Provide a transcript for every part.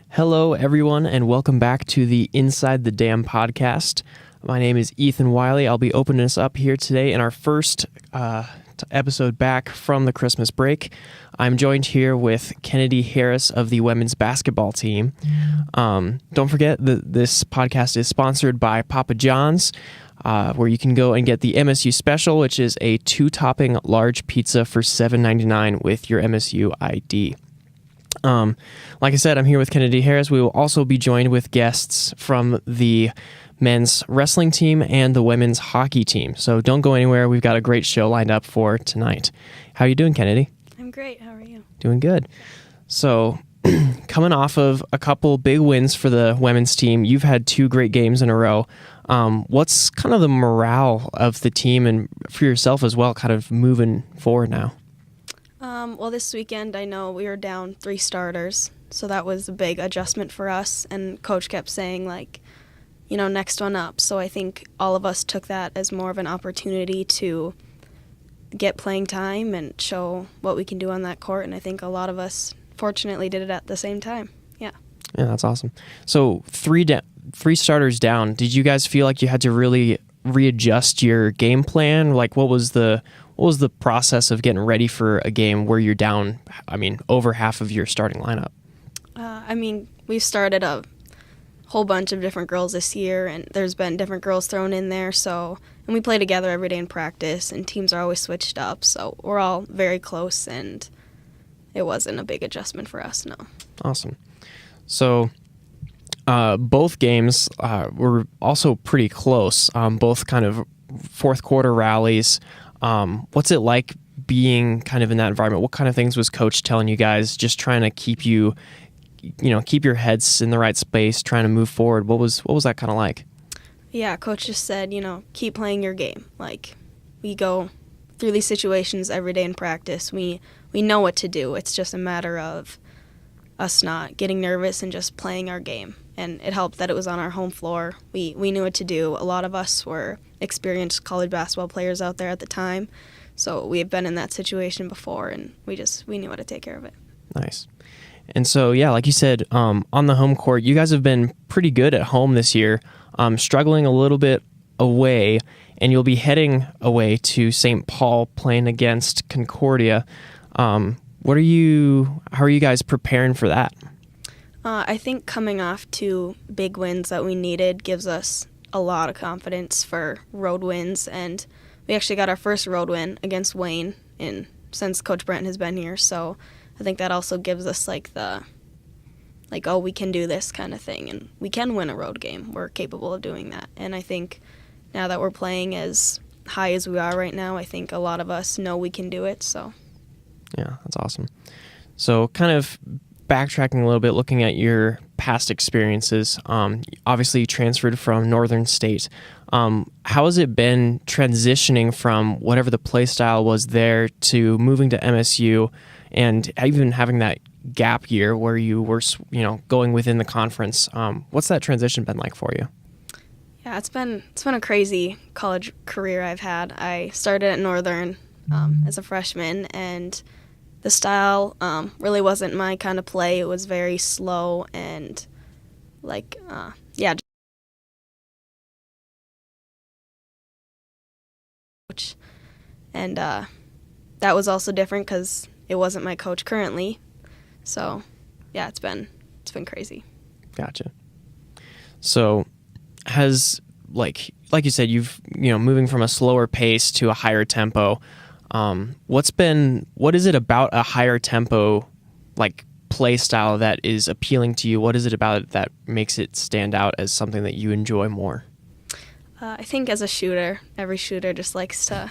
Hello, everyone, and welcome back to the Inside the Dam podcast. My name is Ethan Wiley. I'll be opening us up here today in our first episode back from the Christmas break. I'm joined here with Kennedy Harris of the women's basketball team. Don't forget that this podcast is sponsored by Papa John's, where you can go and get the MSU Special, which is a 2-topping large pizza for $7.99 with your MSU ID. Like I said, I'm here with Kennedy Harris. We will also be joined with guests from the men's wrestling team and the women's hockey team. So don't go anywhere. We've got a great show lined up for tonight. How are you doing, Kennedy? I'm great. How are you? Doing good. So coming off of a couple big wins for the women's team, you've had 2 great games in a row. What's kind of the morale of the team and for yourself as well, kind of moving forward now? Well, this weekend I know we were down 3 starters, so that was a big adjustment for us, and Coach kept saying, next one up. So I think all of us took that as more of an opportunity to get playing time and show what we can do on that court, and I think a lot of us fortunately did it at the same time. Yeah, that's awesome. So 3 starters down, did you guys feel like you had to really readjust your game plan? Like, what was the process of getting ready for a game where you're down, over half of your starting lineup? We've started a whole bunch of different girls this year, and there's been different girls thrown in there. And we play together every day in practice, and teams are always switched up. So we're all very close, and it wasn't a big adjustment for us, no. Awesome. So both games were also pretty close, both kind of fourth quarter rallies. What's it like being kind of in that environment? What kind of things was Coach telling you guys, just trying to keep you, keep your heads in the right space, trying to move forward? What was that kind of like? Yeah, Coach just said, keep playing your game. Like, we go through these situations every day in practice. We know what to do. It's just a matter of us not getting nervous and just playing our game. And it helped that it was on our home floor. We knew what to do. A lot of us were experienced college basketball players out there at the time, so we had been in that situation before, and we knew how to take care of it. Nice. And so, yeah, like you said, on the home court, you guys have been pretty good at home this year, struggling a little bit away, and you'll be heading away to St. Paul playing against Concordia. How are you guys preparing for that? I think coming off 2 big wins that we needed gives us a lot of confidence for road wins, and we actually got our first road win against Wayne since Coach Brent has been here, so I think that also gives us we can do this kind of thing, and we can win a road game. We're capable of doing that, and I think now that we're playing as high as we are right now, I think a lot of us know we can do it, so. Yeah, that's awesome. So kind of backtracking a little bit, looking at your past experiences, obviously you transferred from Northern State. How has it been transitioning from whatever the play style was there to moving to MSU and even having that gap year where you were, going within the conference? What's that transition been like for you? Yeah, it's been a crazy college career I've had. I started at Northern as a freshman, and the style really wasn't my kind of play. It was very slow and and that was also different because it wasn't my coach currently. So yeah, it's been crazy. Gotcha. So has like you said, you've moving from a slower pace to a higher tempo. What is it about a higher tempo play style that is appealing to you? What is it about it that makes it stand out as something that you enjoy more? I think as a shooter, every shooter just likes to,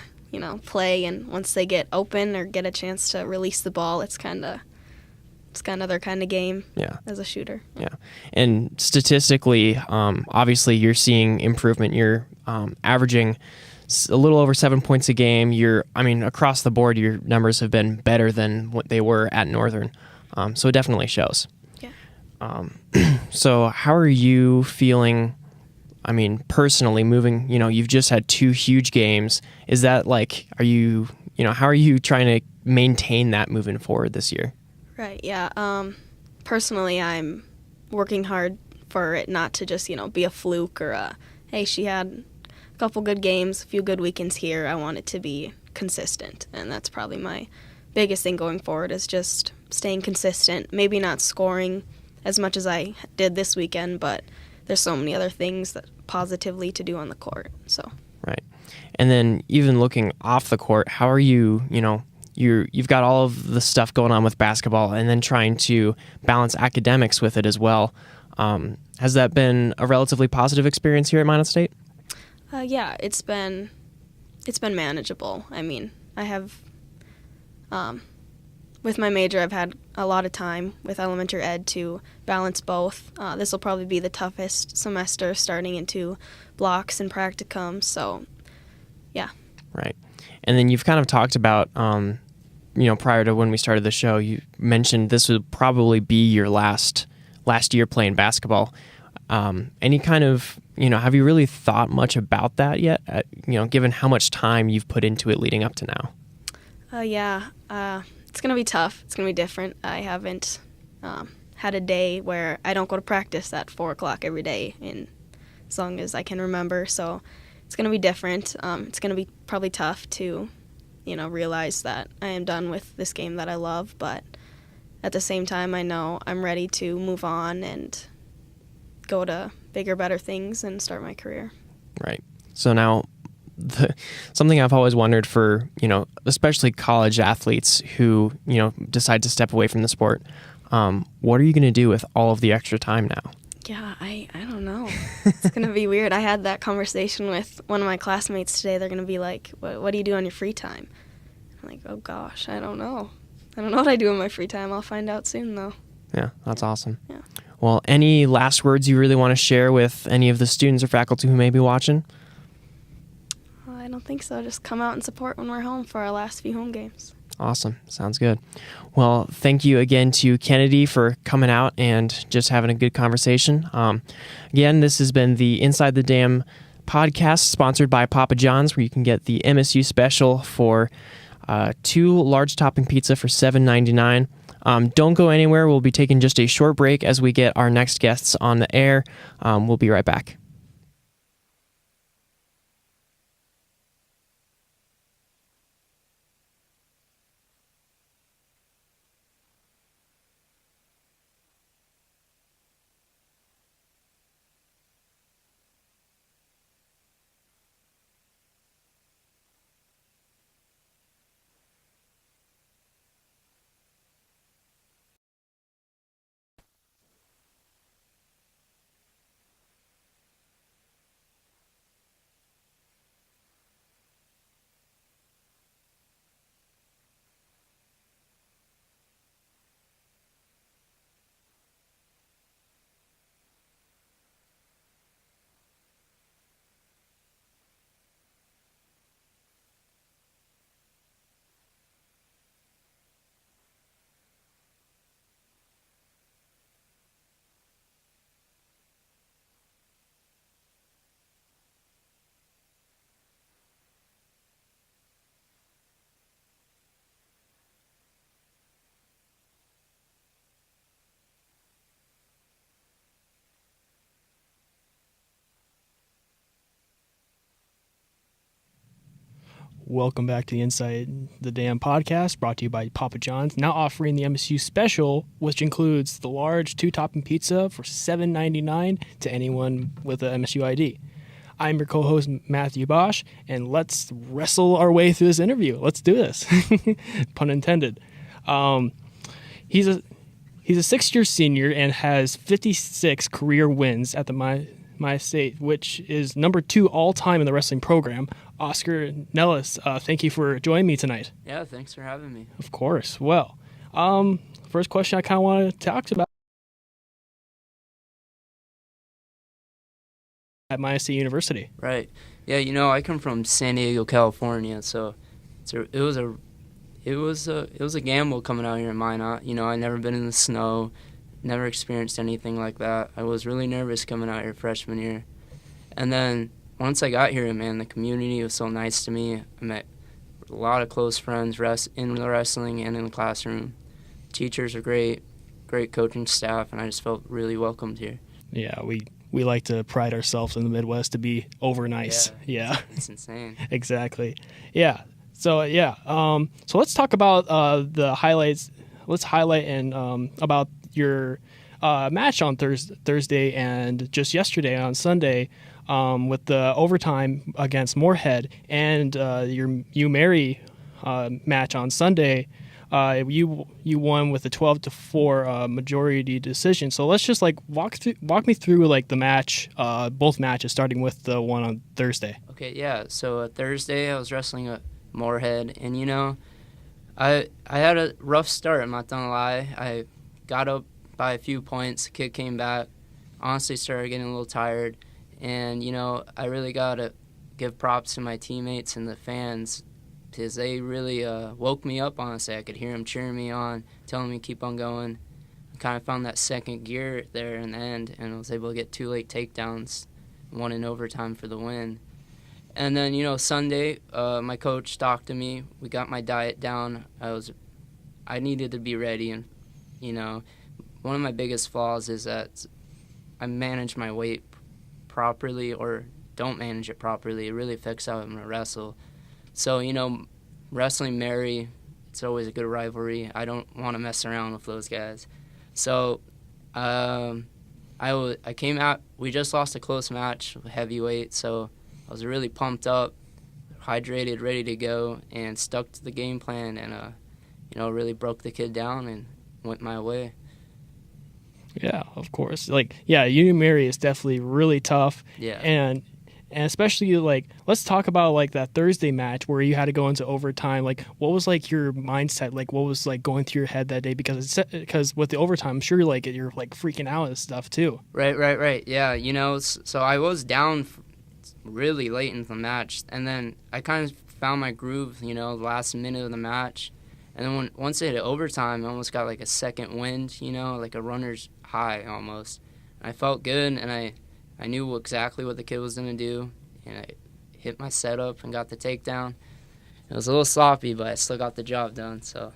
play, and once they get open or get a chance to release the ball, it's kind of their kind of game. Yeah. As a shooter. Yeah. And statistically, obviously you're seeing improvement. You're averaging a little over 7 points a game. Across the board, your numbers have been better than what they were at Northern. So it definitely shows. Yeah. So how are you feeling, personally moving, you've just had 2 huge games. Is that how are you trying to maintain that moving forward this year? Right, yeah. Personally, I'm working hard for it not to just, be a fluke or hey, she had a couple good games, a few good weekends here. I want it to be consistent, and that's probably my biggest thing going forward is just staying consistent, maybe not scoring as much as I did this weekend, but there's so many other things that positively to do on the court. So Right. And then even looking off the court, how are you, you've got all of the stuff going on with basketball and then trying to balance academics with it as well. Has that been a relatively positive experience here at Minot State? Yeah, it's been manageable. I mean, I have with my major, I've had a lot of time with elementary ed to balance both. This will probably be the toughest semester, starting into blocks and practicum. So, yeah. Right. And then you've kind of talked about, prior to when we started the show, you mentioned this would probably be your last year playing basketball. Any kind of, have you really thought much about that yet? Given how much time you've put into it leading up to now. Yeah. It's going to be tough. It's going to be different. I haven't had a day where I don't go to practice at 4 o'clock every day as long as I can remember. So it's going to be different. It's going to be probably tough to, realize that I am done with this game that I love. But at the same time, I know I'm ready to move on and go to bigger, better things and start my career. Right. So now, something I've always wondered for, especially college athletes who, decide to step away from the sport, what are you going to do with all of the extra time now? Yeah, I don't know. It's going to be weird. I had that conversation with one of my classmates today. They're going to be like, what do you do on your free time? I'm like, oh gosh, I don't know. I don't know what I do in my free time. I'll find out soon though. Yeah, that's awesome. Yeah. Well, any last words you really want to share with any of the students or faculty who may be watching? I don't think so. Just come out and support when we're home for our last few home games. Awesome. Sounds good. Well, thank you again to Kennedy for coming out and just having a good conversation. Again, this has been the Inside the Dam podcast sponsored by Papa John's, where you can get the MSU special for 2 large topping pizza for $7.99. Don't go anywhere. We'll be taking just a short break as we get our next guests on the air. We'll be right back. Welcome back to the Inside the Dam podcast, brought to you by Papa John's, now offering the MSU special, which includes the large 2-topping pizza for $7.99 to anyone with a MSU ID. I'm your co-host, Matthew Bosch, and let's wrestle our way through this interview. Let's do this. Pun intended. He's a 6th-year senior and has 56 career wins at the My State, which is number 2 all-time in the wrestling program. Oscar Nellis, thank you for joining me tonight. Yeah, thanks for having me. Of course. Well, first question I kind of want to talk about at Minot State University. Right. Yeah, I come from San Diego, California, so it was a gamble coming out here in Minot. I never been in the snow, never experienced anything like that. I was really nervous coming out here freshman year. And then once I got here, man, the community was so nice to me. I met a lot of close friends in the wrestling and in the classroom. Teachers are great. great coaching staff, and I just felt really welcomed here. Yeah, we like to pride ourselves in the Midwest to be over nice. Yeah. It's insane. Exactly. Yeah. So so let's talk about the highlights. Let's highlight and about your match on Thursday and just yesterday on Sunday with the overtime against Moorhead and your UMary match on Sunday. You won with a 12-4 majority decision. So let's just like walk me through like the match, both matches, starting with the one on Thursday. Okay, yeah. So Thursday I was wrestling at Moorhead, and you know, I had a rough start. I'm not gonna lie. I got up by a few points. The kid came back. Honestly, started getting a little tired, and you know, I really gotta give props to my teammates and the fans, because they really woke me up, honestly. I could hear them cheering me on, telling me keep on going. I kind of found that second gear there in the end, and I was able to get 2 late takedowns, one in overtime for the win. And then, you know, Sunday, my coach talked to me. We got my diet down. I needed to be ready, and, you know, one of my biggest flaws is that I manage my weight properly or don't manage it properly. It really affects how I'm going to wrestle. So, you know, wrestling Mary, it's always a good rivalry. I don't want to mess around with those guys. So I came out. We just lost a close match with heavyweight, so I was really pumped up, hydrated, ready to go, and stuck to the game plan and, you know, really broke the kid down and went my way. Yeah, of course. Like, yeah, UMary is definitely really tough. Yeah. And especially, like, let's talk about, like, that Thursday match where you had to go into overtime. Like, what was, like, your mindset? Like, what was, like, going through your head that day? Because with the overtime, I'm sure, like, you're, like, freaking out and stuff, too. Right. Yeah, you know, so I was down really late in the match, and then I kind of found my groove, you know, the last minute of the match. And then once it hit overtime, I almost got, like, a second wind, you know, like a runner's high almost. And I felt good, and I knew exactly what the kid was going to do, and I hit my setup and got the takedown. It was a little sloppy, but I still got the job done. So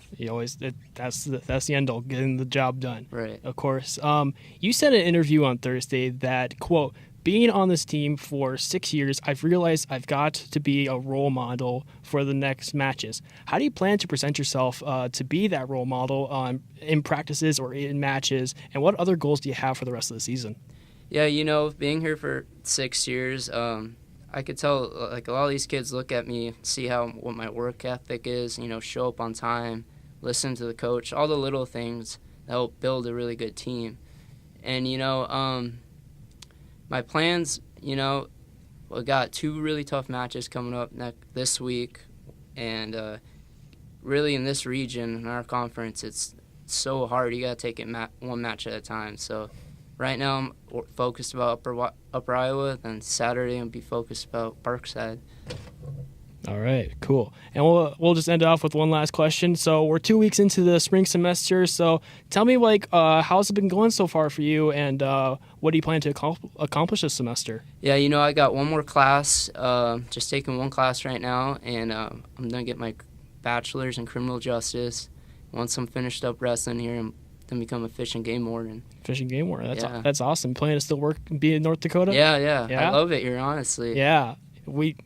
That's the end all, getting the job done. Right. Of course. You said in an interview on Thursday that, quote, being on this team for 6 years, I've realized I've got to be a role model for the next matches. How do you plan to present yourself to be that role model in practices or in matches, and what other goals do you have for the rest of the season? Yeah, you know, being here for 6 years, I could tell, like, a lot of these kids look at me, see what my work ethic is, you know, show up on time, listen to the coach, all the little things that help build a really good team. And, you know, my plans, you know, we got 2 really tough matches coming up this week, and really in this region, in our conference, it's so hard. You got to take it one match at a time. So right now I'm focused about Upper Iowa, then Saturday I'll be focused about Parkside. All right, cool. And we'll just end it off with one last question. So we're 2 weeks into the spring semester. So tell me, like, how's it been going so far for you, and what do you plan to accomplish this semester? Yeah, you know, I got one more class, just taking one class right now, and I'm going to get my bachelor's in criminal justice. Once I'm finished up wrestling here, I'm going to become a fish and game warden. Fish and game warden. That's awesome. Planning to still be in North Dakota? Yeah. I love it here, honestly. Yeah.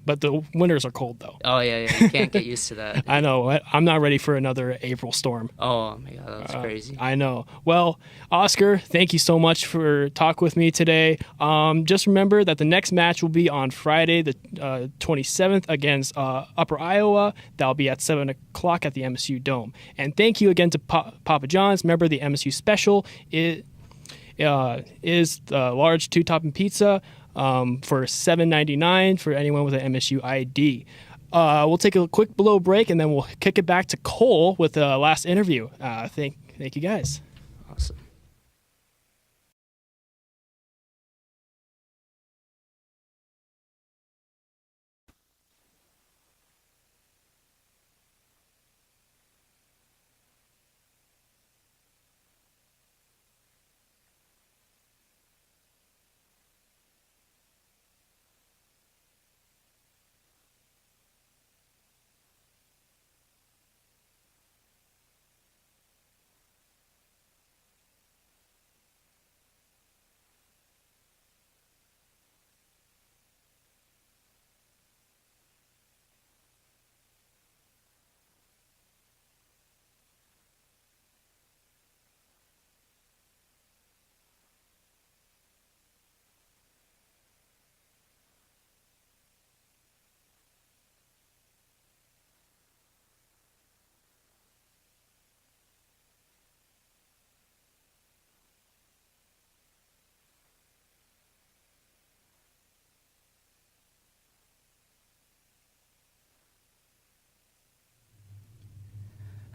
But the winters are cold, though. Oh, yeah. You can't get used to that. I know. I'm not ready for another April storm. Oh, my God. That's crazy. I know. Well, Oscar, thank you so much for talking with me today. Just remember that the next match will be on Friday, the 27th, against Upper Iowa. That'll be at 7 o'clock at the MSU Dome. And thank you again to Papa John's. Remember, the MSU special is the large 2-topping pizza for $7.99 for anyone with an MSU ID. We'll take a quick below break, and then we'll kick it back to Cole with the last interview. Thank you, guys. Awesome.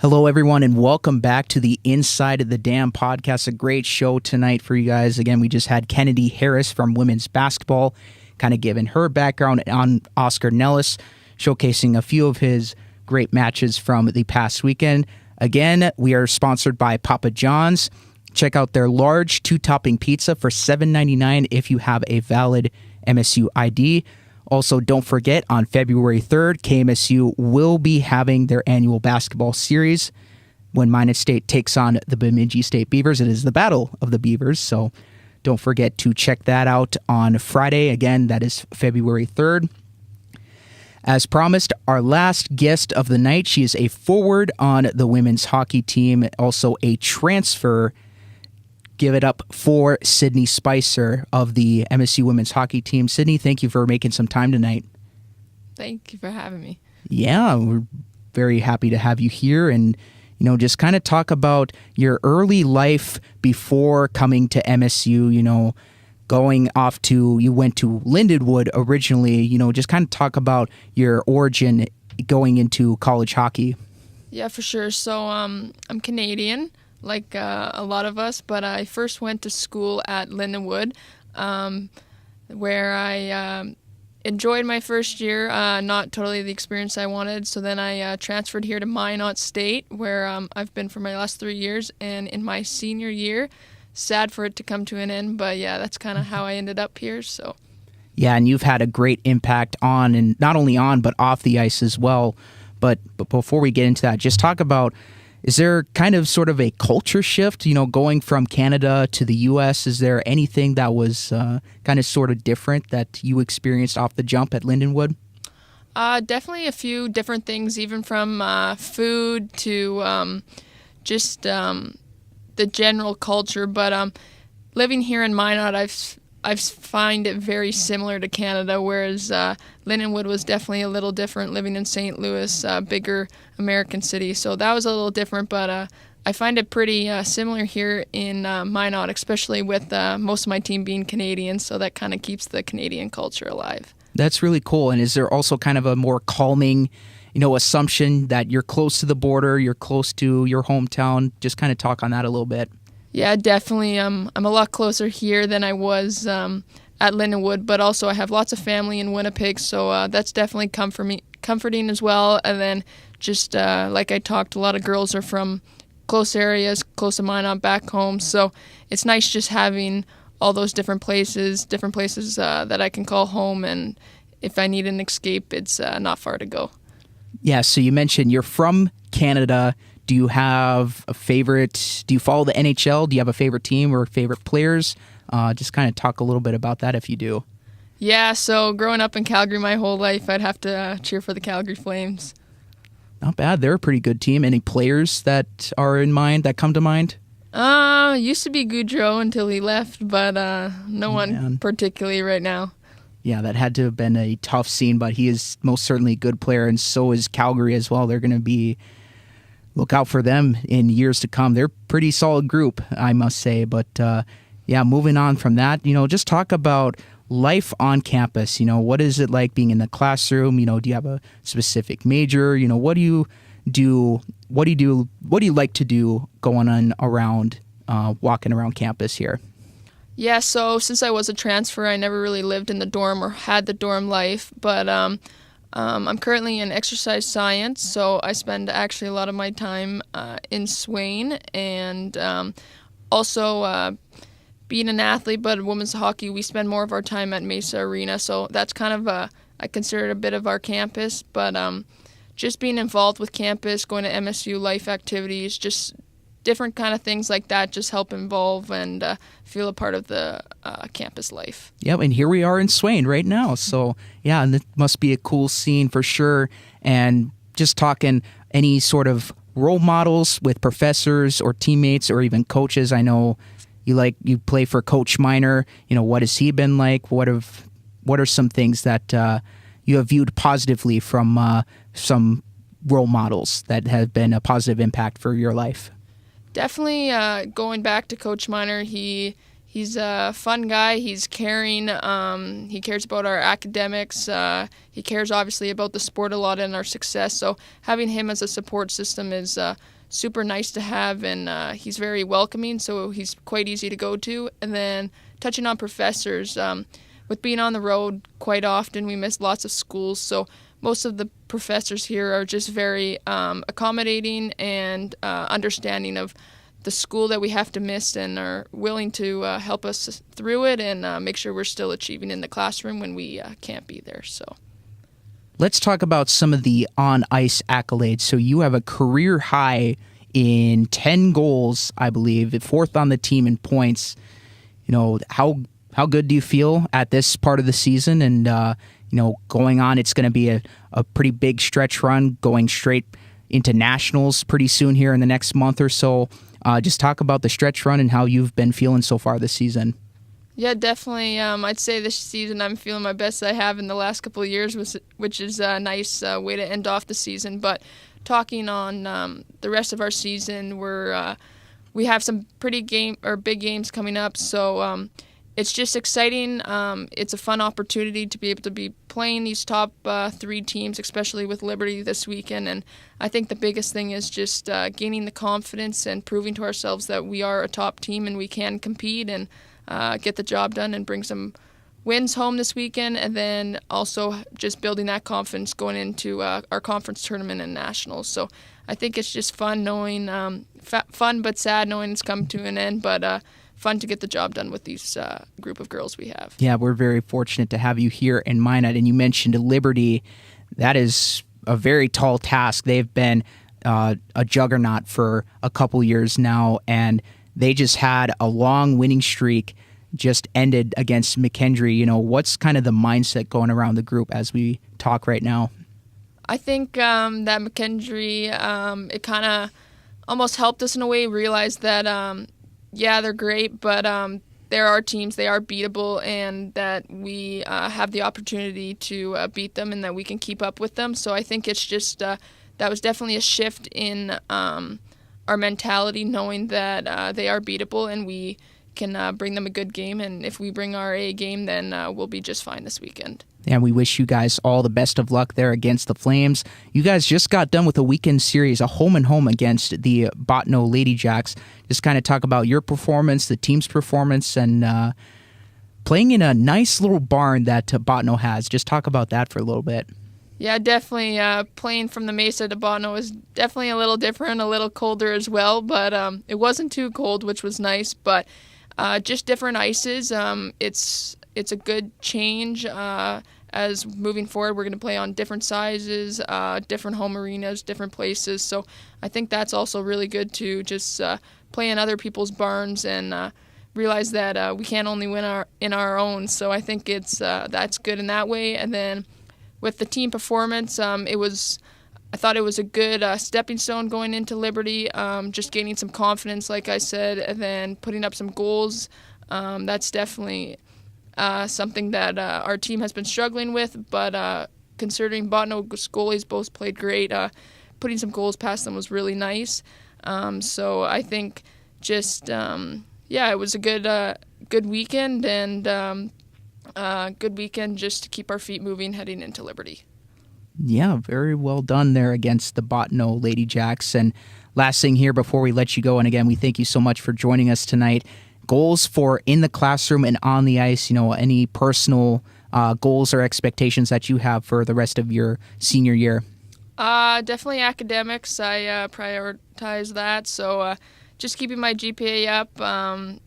Hello, everyone, and welcome back to the Inside of the Dam podcast. A great show tonight for you guys. Again, we just had Kennedy Harris from women's basketball, kind of giving her background on Oscar Nellis, showcasing a few of his great matches from the past weekend. Again, we are sponsored by Papa John's. Check out their large 2-topping pizza for $7.99 if you have a valid MSU ID. Also, don't forget, on February 3rd, KMSU will be having their annual basketball series when Minot State takes on the Bemidji State Beavers. It is the Battle of the Beavers, so don't forget to check that out on Friday. Again, that is February 3rd. As promised, our last guest of the night, she is a forward on the women's hockey team, also a transfer. Give it up for Sydney Spicer of the MSU women's hockey team. Sydney, thank you for making some time tonight. Thank you for having me. Yeah, we're very happy to have you here and, just kind of talk about your early life before coming to MSU, going off to, you went to Lindenwood originally, just kind of talk about your origin going into college hockey. Yeah, for sure. So I'm Canadian, like a lot of us, but I first went to school at Lindenwood, where I enjoyed my first year, not totally the experience I wanted. So then I transferred here to Minot State, where I've been for my last 3 years. And in my senior year, sad for it to come to an end, but yeah, that's kind of how I ended up here. So. Yeah, and you've had a great impact on, and not only on, but off the ice as well. But before we get into that, just talk about, is there kind of sort of a culture shift, going from Canada to the U.S.? Is there anything that was kind of sort of different that you experienced off the jump at Lindenwood? Definitely a few different things, even from food to just the general culture. But living here in Minot, I find it very similar to Canada, whereas Lindenwood was definitely a little different, living in St. Louis, bigger American city. So that was a little different, but I find it pretty similar here in Minot, especially with most of my team being Canadian, so that kind of keeps the Canadian culture alive. That's really cool. And is there also kind of a more calming, assumption that you're close to the border, you're close to your hometown? Just kind of talk on that a little bit. Yeah, definitely. I'm a lot closer here than I was at Lindenwood, but also I have lots of family in Winnipeg, so that's definitely comforting as well. And then just like I talked, a lot of girls are from close areas, close to Minot, back home, so it's nice just having all those different places that I can call home, and if I need an escape, it's not far to go. Yeah, so you mentioned you're from Canada. Do you have a favorite? Do you follow the NHL? Do you have a favorite team or favorite players? Just kind of talk a little bit about that if you do. Yeah, so growing up in Calgary my whole life, I'd have to cheer for the Calgary Flames. Not bad. They're a pretty good team. Any players that are in mind, that come to mind? Used to be Goudreau until he left, but no one particularly right now. Yeah, that had to have been a tough scene, but he is most certainly a good player, and so is Calgary as well. They're going to be... Look out for them in years to come. They're a pretty solid group, I must say. But moving on from that, just talk about life on campus. What is it like being in the classroom? Do you have a specific major? What do you do? What do you like to do going on around, walking around campus here? Yeah, so since I was a transfer, I never really lived in the dorm or had the dorm life, but I'm currently in exercise science, so I spend actually a lot of my time in Swain, and also being an athlete, but women's hockey, we spend more of our time at Mesa Arena, so that's kind of I consider it a bit of our campus, but just being involved with campus, going to MSU life activities, just different kind of things like that just help involve and feel a part of the campus life. Yep, and here we are in Swain right now. So, yeah, and it must be a cool scene for sure. And just talking any sort of role models with professors or teammates or even coaches. I know you play for Coach Miner. What has he been like? What are some things that you have viewed positively from some role models that have been a positive impact for your life? Definitely going back to Coach Miner, he He's a fun guy. He's caring. He cares about our academics. He cares, obviously, about the sport a lot and our success. So having him as a support system is super nice to have, and he's very welcoming, so he's quite easy to go to. And then touching on professors, with being on the road quite often, we miss lots of schools. So most of the professors here are just very accommodating and understanding of the school that we have to miss, and are willing to help us through it and make sure we're still achieving in the classroom when we can't be there. So Let's talk about some of the on-ice accolades. So you have a career high in 10 goals, I believe, 4th on the team in points. You know, how good do you feel at this part of the season? And, going on, it's going to be a pretty big stretch run, going straight into nationals pretty soon here in the next month or so. Just talk about the stretch run and how you've been feeling so far this season. yeah, definitely. I'd say this season I'm feeling my best I have in the last couple of years, which is a nice way to end off the season. But talking on the rest of our season, we have some big games coming up. So it's just exciting. It's a fun opportunity to be able to be playing these top 3 teams, especially with Liberty this weekend. And I think the biggest thing is just gaining the confidence and proving to ourselves that we are a top team and we can compete and get the job done and bring some wins home this weekend. And then also just building that confidence going into our conference tournament and nationals. So I think it's just fun knowing, fun but sad knowing it's come to an end, but fun to get the job done with these group of girls we have. Yeah, we're very fortunate to have you here in Minot. And you mentioned Liberty. That is a very tall task. They've been a juggernaut for a couple years now, and they just had a long winning streak, just ended against McKendree. You know, what's kind of the mindset going around the group as we talk right now? I think that McKendree, it kind of almost helped us in a way, realize that yeah, they're great, but there are teams, they are beatable, and that we have the opportunity to beat them and that we can keep up with them. So I think it's just, that was definitely a shift in our mentality, knowing that they are beatable and we can bring them a good game. And if we bring our A game, then we'll be just fine this weekend. And we wish you guys all the best of luck there against the Flames. You guys just got done with a weekend series, a home-and-home against the Bottineau Lady Jacks. Just kind of talk about your performance, the team's performance, and playing in a nice little barn that Bottineau has. Just talk about that for a little bit. Yeah, definitely. Playing from the Mesa to Bottineau was definitely a little different, a little colder as well, but it wasn't too cold, which was nice. But just different ices. It's a good change. As moving forward, we're going to play on different sizes, different home arenas, different places. So I think that's also really good to just play in other people's barns and realize that we can't only win in our own. So I think that's good in that way. And then with the team performance, I thought it was a good stepping stone going into Liberty, just gaining some confidence, like I said, and then putting up some goals. That's definitely something that our team has been struggling with, but considering Bottineau's goalies both played great, putting some goals past them was really nice. So I think just, it was a good weekend, and good weekend just to keep our feet moving heading into Liberty. Yeah, very well done there against the Bottineau Lady Jacks. And last thing here before we let you go, and again, we thank you so much for joining us tonight. Goals for in the classroom and on the ice, any personal goals or expectations that you have for the rest of your senior year? Definitely academics. I prioritize that. So just keeping my GPA up,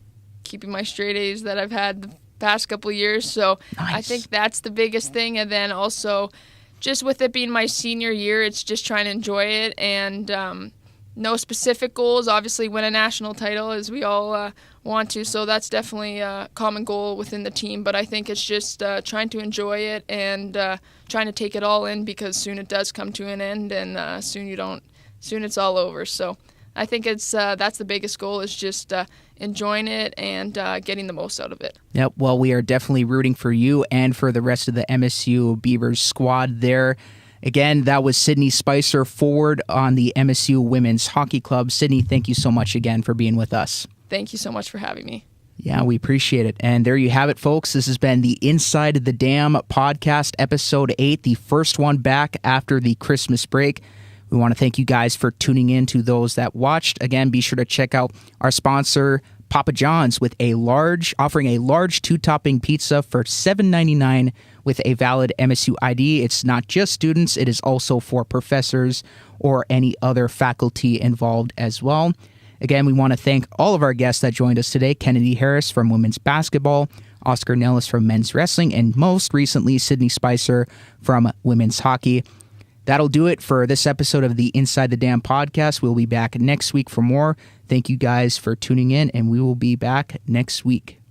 keeping my straight A's that I've had the past couple of years. So nice. I think that's the biggest thing. And then also just with it being my senior year, it's just trying to enjoy it and no specific goals. Obviously win a national title as we all want to, so that's definitely a common goal within the team, but I think it's just trying to enjoy it and trying to take it all in, because soon it does come to an end, and soon it's all over. So I think it's that's the biggest goal, is just enjoying it and getting the most out of it. Yep, well, we are definitely rooting for you and for the rest of the MSU Beavers squad there. Again, that was Sydney Spicer, forward on the MSU Women's Hockey Club. Sydney, thank you so much again for being with us. Thank you so much for having me. Yeah, we appreciate it. And there you have it, folks. This has been the Inside the Dam podcast, episode 8, the first one back after the Christmas break. We want to thank you guys for tuning in. To those that watched, again, be sure to check out our sponsor, Papa John's, with offering a large 2-topping pizza for $7.99 with a valid MSU ID. It's not just students, it is also for professors or any other faculty involved as well. Again, we want to thank all of our guests that joined us today: Kennedy Harris from women's basketball, Oscar Nellis from men's wrestling, and most recently, Sydney Spicer from women's hockey. That'll do it for this episode of the Inside the Dam podcast. We'll be back next week for more. Thank you guys for tuning in, and we will be back next week.